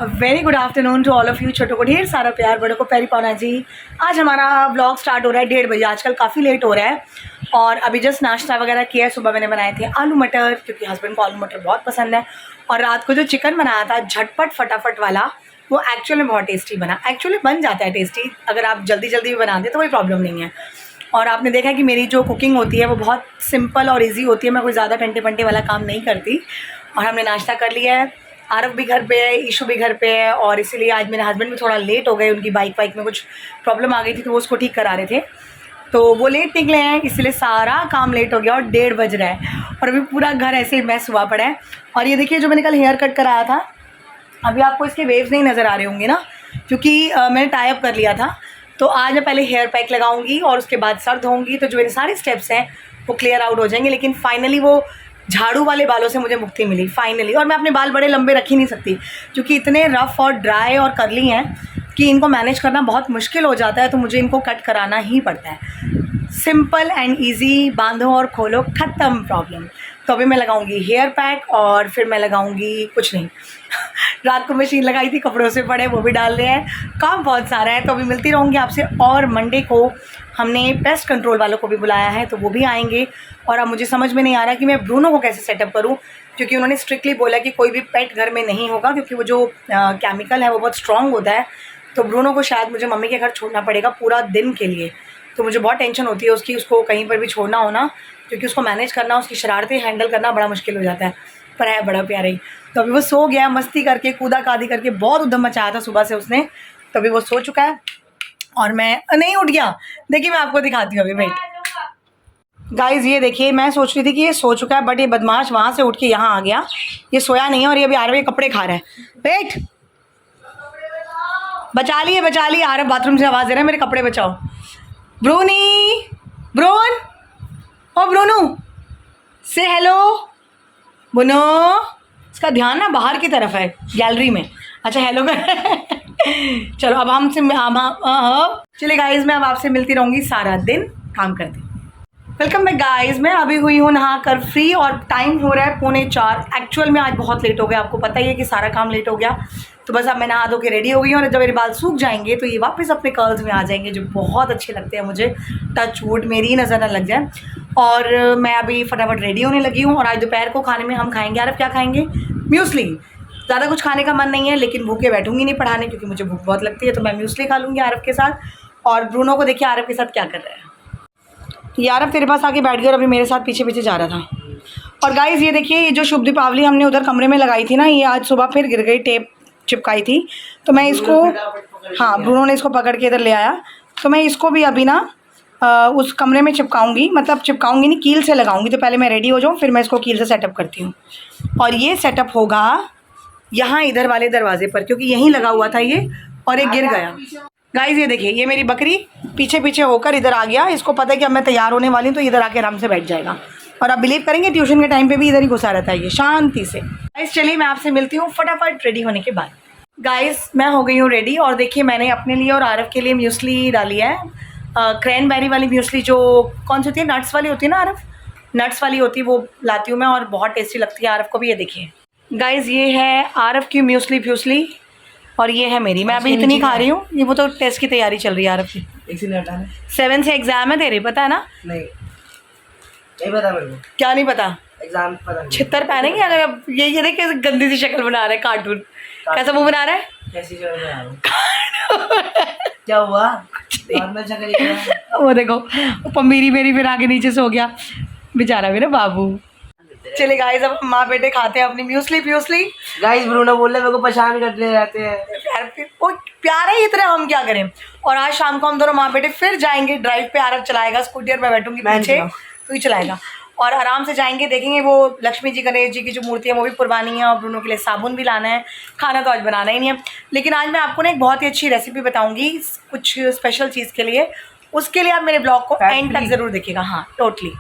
Very good afternoon to all of you. छोटों को ढेर सारा प्यार, बड़ों को प्यारी पाना जी। आज हमारा ब्लॉग स्टार्ट हो रहा है 1:30 बजे। आजकल काफ़ी लेट हो रहा है और अभी जस्ट नाश्ता वगैरह किया है। सुबह मैंने बनाए थे आलू मटर, क्योंकि हस्बैंड को आलू मटर बहुत पसंद है। और रात को जो चिकन बनाया था झटपट फटाफट वाला, वो एक्चुअल में बहुत टेस्टी बना। एक्चुअली बन जाता है टेस्टी, अगर आप जल्दी जल्दी भी बना दें तो कोई प्रॉब्लम नहीं है। और आपने देखा कि मेरी जो कुकिंग होती है वो बहुत सिंपल और इजी होती है। मैं कोई ज़्यादा टंटे पंटे वाला काम नहीं करती। और हमने नाश्ता कर लिया है। आरव भी घर पे है, ईशू भी घर पे है, और इसीलिए आज मेरे हस्बैंड भी थोड़ा लेट हो गए। उनकी बाइक में कुछ प्रॉब्लम आ गई थी तो वो उसको ठीक करा रहे थे, तो वो लेट निकले हैं, इसलिए सारा काम लेट हो गया और 1:30 बज रहा है। और अभी पूरा घर ऐसे ही मैस हुआ पड़ा है। और ये देखिए, जो मैंने कल हेयर कट कराया था, अभी आपको इसके वेव्स नहीं नज़र आ रहे होंगे ना, क्योंकि मैंने टाई अप कर लिया था। तो आज मैं पहले हेयर पैक लगाऊंगी और उसके बाद सर धोऊंगी, तो जो मेरे सारे स्टेप्स हैं वो क्लियर आउट हो जाएंगे। लेकिन फाइनली वो झाड़ू वाले बालों से मुझे मुक्ति मिली फाइनली। और मैं अपने बाल बड़े लंबे रख ही नहीं सकती, क्योंकि इतने रफ़ और ड्राई और कर्ली हैं कि इनको मैनेज करना बहुत मुश्किल हो जाता है। तो मुझे इनको कट कराना ही पड़ता है। सिंपल एंड ईजी, बांधो और खोलो, ख़त्म प्रॉब्लम। तो अभी मैं लगाऊंगी हेयर पैक और फिर मैं लगाऊंगी कुछ नहीं रात को मशीन लगाई थी, कपड़ों से पड़े वो भी डाल रहे हैं, काम बहुत सारा है। तो अभी मिलती रहूँगी आपसे। और मंडे को हमने पेस्ट कंट्रोल वालों को भी बुलाया है, तो वो भी आएंगे। और अब मुझे समझ में नहीं आ रहा कि मैं ब्रूनो को कैसे सेटअप करूं, क्योंकि उन्होंने स्ट्रिक्टली बोला कि कोई भी पेट घर में नहीं होगा, क्योंकि वो जो केमिकल है वो बहुत स्ट्रॉन्ग होता है। तो ब्रूनो को शायद मुझे मम्मी के घर छोड़ना पड़ेगा पूरा दिन के लिए। तो मुझे बहुत टेंशन होती है उसकी, उसको कहीं पर भी छोड़ना होना, क्योंकि उसको मैनेज करना, उसकी शरारतें हैंडल करना बड़ा मुश्किल हो जाता है। पर है बड़ा प्यारा ही। तो अभी वो सो गया, मस्ती करके कूदा कादी करके बहुत उद्यम मचाया था सुबह से उसने। तो अभी वो सो चुका है और मैं नहीं उठ गया। देखिए मैं आपको दिखाती हूँ अभी, वेट गाइज। ये देखिए, मैं सोच रही थी कि ये सो चुका है, बट ये बदमाश वहाँ से उठ के यहाँ आ गया। ये सोया नहीं है और ये अभी आरव के कपड़े खा रहा है। वेट, बचा लिए आरव बाथरूम से आवाज़ दे रहा है, मेरे कपड़े बचाओ। ब्रूनी, ब्रून, ओ ब्रूनू से हेलो। बुनो, इसका ध्यान ना बाहर की तरफ है, गैलरी में। अच्छा हेलो कर चलो अब हमसे चलिए गाइज, मैं अब आपसे मिलती रहूँगी सारा दिन काम करती। Welcome back guys. मैं अभी हुई हूँ नहा कर फ्री और टाइम हो रहा है 3:45। एक्चुअल में आज बहुत लेट हो गया, आपको पता ही है कि सारा काम लेट हो गया। तो बस अब मैं नहा धो के रेडी हो गई हूँ, और जब मेरे बाल सूख जाएंगे तो ये वापस अपने कर्ल्स में आ जाएंगे, जो बहुत अच्छे लगते हैं मुझे। टच वुड, मेरी नज़र ना लग जाए। और मैं अभी फटाफट रेडी होने लगी हूँ। और आज दोपहर को खाने में हम खाएंगे, आरव क्या खाएंगे? म्यूसली। ज़्यादा कुछ खाने का मन नहीं है, लेकिन भूखे बैठूंगी नहीं पढ़ाने, क्योंकि मुझे भूख बहुत लगती है। तो मैं म्यूसली खा लूँगी आरव के साथ। और ब्रूनो को देखिए आरव के साथ क्या कर रहा है। यार अब तेरे पास आके बैठ गया और अभी मेरे साथ पीछे पीछे जा रहा था। और गाइज़ ये देखिए, ये जो शुभ दीपावली हमने उधर कमरे में लगाई थी ना, ये आज सुबह फिर गिर गई, टेप चिपकाई थी। तो मैं इसको, हाँ ब्रूनो ने इसको पकड़ के इधर ले आया। तो मैं इसको भी अभी ना उस कमरे में चिपकाऊंगी, मतलब चिपकाऊंगी नहीं, कील से लगाऊंगी। तो पहले मैं रेडी हो जाऊँ, फिर मैं इसको कील से सेटअप करती हूँ। और ये सेटअप होगा यहाँ इधर वाले दरवाजे पर, क्योंकि यहीं लगा हुआ था ये, और ये गिर गया। गाइज ये देखिए, ये मेरी बकरी पीछे पीछे होकर इधर आ गया। इसको पता है कि अब मैं तैयार होने वाली हूँ, तो इधर आके आराम से बैठ जाएगा। और आप बिलीव करेंगे, ट्यूशन के टाइम पे भी इधर ही घुसा रहता है ये शांति से। गाइज चलिए मैं आपसे मिलती हूँ फटाफट रेडी होने के बाद। गाइज मैं हो गई हूँ रेडी, और देखिए मैंने अपने लिए और आरव के लिए म्यूसली डाली है। क्रैनबेरी वाली म्यूसली, जो कौन सी होती है, नट्स वाली होती है ना आरव, नट्स वाली होती है, वो लाती हूँ मैं, और बहुत टेस्टी लगती है आरव को भी। ये देखिए गाइज, ये है आरव की म्यूसली फ्यूसली, और ये है मेरी। मैं अभी इतनी खा रही हूँ। ये वो तो टेस्ट की तैयारी चल रही है आरव की। 7 से एग्जाम है तेरे, पता है ना? नहीं पता मेरे को। क्या नहीं पता? एग्जाम पता। छितर पहनेंगे अगर अब। ये देख कैसे गंदी सी शक्ल बना रहा है, कार्टून कैसा मुंह बना रहा है। कैसी शक्ल बना रहा हूं? क्या हुआ? नॉर्मल शक्ल। वो देखो, पमीरी मेरी फिर आगे नीचे से हो गया बेचारा मेरा बाबू। चले गाइस, अब माँ बेटे खाते हैं अपनी म्यूसली फ्यूसली। गाइस ब्रूनो बोल रहे मेरे को परेशान करते रहते हैं। वो प्यार है इतना, हम क्या करें। और आज शाम को हम दोनों माँ बेटे फिर जाएंगे ड्राइव पे। आरव चलाएगा स्कूटी और मैं बैठूंगी पीछे, तो ही चलाएगा। और आराम से जाएंगे, देखेंगे। वो लक्ष्मी जी गणेश जी की जो मूर्ति है वो भी पुरवानी है, और ब्रूनो के लिए साबुन भी लाना है। खाना तो आज बनाना ही नहीं है, लेकिन आज मैं आपको ना एक बहुत ही अच्छी रेसिपी बताऊंगी कुछ स्पेशल चीज़ के लिए। उसके लिए आप मेरे ब्लॉग को एंड तक ज़रूर देखिएगा। हाँ टोटली।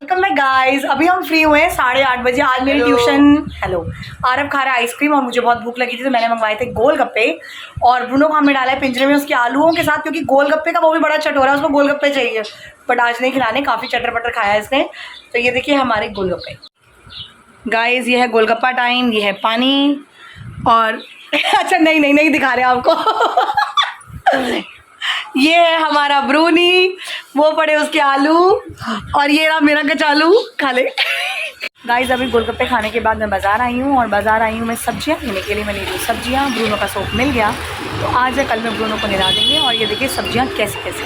Welcome back guys. अभी हम फ्री हुए हैं 8:30 बजे। आज मेरी ट्यूशन, हेलो, आरव खा रहा है आइसक्रीम और मुझे बहुत भूख लगी थी, तो मैंने मंगवाए थे गोलगप्पे। और ब्रूनो को हमने डाला है पिंजरे में उसके आलूओं के साथ, क्योंकि गोलगप्पे का वो भी बड़ा चट हो रहा है, उसको गोलगप्पे चाहिए। बट आज नहीं खिलाने, काफ़ी चटर पटर खाया है इसने। तो ये देखिए हमारे गोलगप्पे गाइस, ये है गोलगप्पा टाइम। ये है पानी और अच्छा नहीं दिखा रहे आपको। ये है हमारा ब्रूनी, वो पड़े उसके आलू, और ये रहा मेरा कचालू, खा ले। गाइस अभी गोलगप्पे खाने के बाद मैं बाज़ार आई हूँ, और बाज़ार आई हूँ मैं सब्जियाँ लेने के लिए। मैं ले रही हूँ सब्जियाँ, ब्रूनो का सोप मिल गया तो आज या कल में ब्रूनो को निरा देंगे। और ये देखिए सब्जियाँ कैसी कैसी,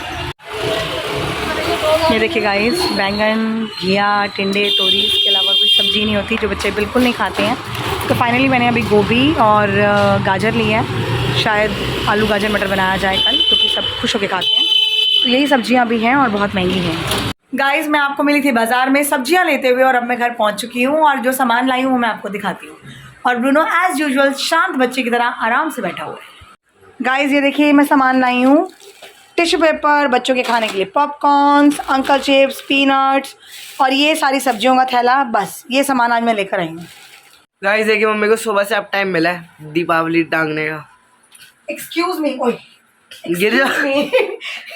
ये देखिए गाइस, बैंगन, घिया, टिंडे, तोरी, इसके अलावा कोई सब्ज़ी नहीं होती जो बच्चे बिल्कुल नहीं खाते हैं। तो फाइनली मैंने अभी गोभी और गाजर लिया है, शायद आलू गाजर मटर बनाया जाए कल, क्योंकि सब खुश होकर खाते हैं। तो यही सब्जियां भी हैं और बहुत महंगी हैं। गाइस मैं आपको मिली थी बाज़ार में सब्जियां लेते हुए, और अब मैं घर पहुंच चुकी हूं, और जो सामान लाई हूं वो मैं आपको दिखाती हूँ। और ब्रूनो एज़ यूजुअल शांत बच्चे की तरह आराम से बैठा हुआ है। गाइस ये देखिए मैं सामान लाई हूँ, टिश्यू पेपर, बच्चों के खाने के लिए पॉपकॉर्न्स, अंकल चिप्स, पीनट्स, और ये सारी सब्जियों का थैला। बस ये सामान आज मैं लेकर आई हूँ। गाइस देखिए मम्मी को सुबह से अब टाइम मिला है दीपावली टांगने का। एक्सक्यूज मी, ओए गिर जा।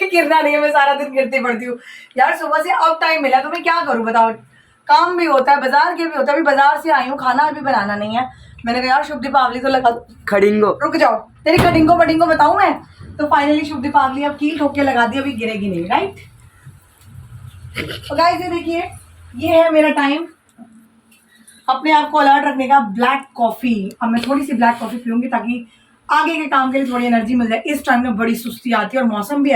गिरना नहीं है, मैं सारा दिन गिरती पड़ती हूँ यार। सुबह से अब टाइम मिला तो मैं क्या करूँ बताओ, काम भी होता है, बाजार के भी होता है। अभी बाजार से आई हूँ, खाना अभी बनाना नहीं है। मैंने कहा यार शुभ दीपावली तो लगा दो। खड़िंगो रुक जाओ, तेरी खडिंगो बडिंगो बताऊँ मैं। तो फाइनली शुभ दीपावली अब कील ठोक के लगा दी, अभी गिरेगी नहीं, राइट। तो गाइस ये देखिए, ये है मेरा टाइम अपने आप को अलर्ट रखने का। ब्लैक कॉफ़ी, अब मैं थोड़ी सी ब्लैक कॉफ़ी पीऊँगी ताकि आगे के काम के लिए थोड़ी एनर्जी मिल जाए। इस टाइम में बड़ी सुस्ती आती है, और मौसम भी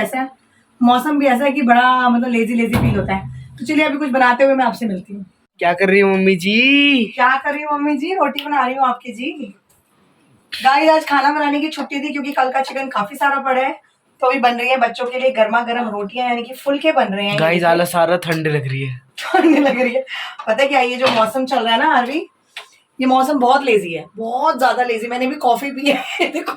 ऐसा है कि बड़ा मतलब लेजी फील होता है। तो चलिए अभी कुछ बनाते हुए मैं आपसे मिलती हूँ। क्या कर रही हूँ मम्मी जी? क्या कर रही हूँ मम्मी जी? रोटी बना रही हूँ आपकी जी। गाइस आज खाना बनाने की छुट्टी थी, क्योंकि कल का चिकन काफी सारा पड़ा है, तो अभी बन रही है बच्चों के लिए गर्मा गर्म रोटियां, यानी कि फुलके बन रहे हैं। गाइस आला सारा ठंड लग रही है। ठंड लग रही है, पता है क्या, ये जो मौसम चल रहा है ना अरवी, ये मौसम बहुत लेजी है, बहुत ज्यादा लेजी। मैंने भी कॉफी पी है। देखो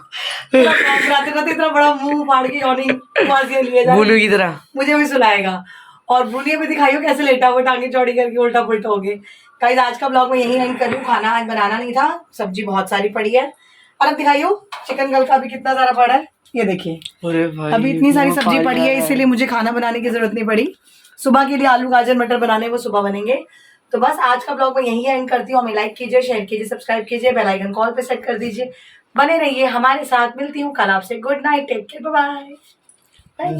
रात इतना बड़ा मुंह फाड़ के लिए जा भूलू की तरह मुझे भी सुनाएगा। और भूलिए भी दिखाइयो कैसे लेटा हुआ, टांगे चौड़ी करके उल्टा पुल्टा हो गए। गाइस आज का ब्लॉग मैं यही एंड कर रही हूँ। खाना आज बनाना नहीं था, सब्जी बहुत सारी पड़ी है। और अब दिखाइयो चिकन कल का भी कितना सारा पड़ा है, ये देखिए। अरे भाई अभी इतनी सारी सब्जी पड़ी है, इसीलिए मुझे खाना बनाने की जरूरत नहीं पड़ी। सुबह के लिए आलू गाजर मटर बनाने वो सुबह बनेंगे। तो बस आज का ब्लॉग मैं यही एंड करती हूँ। हमें लाइक कीजिए, शेयर कीजिए, सब्सक्राइब कीजिए, बेल आइकन कॉल पे सेट कर दीजिए। बने रहिए हमारे साथ, मिलती हूँ कल आपसे। Good night, take care, bye bye.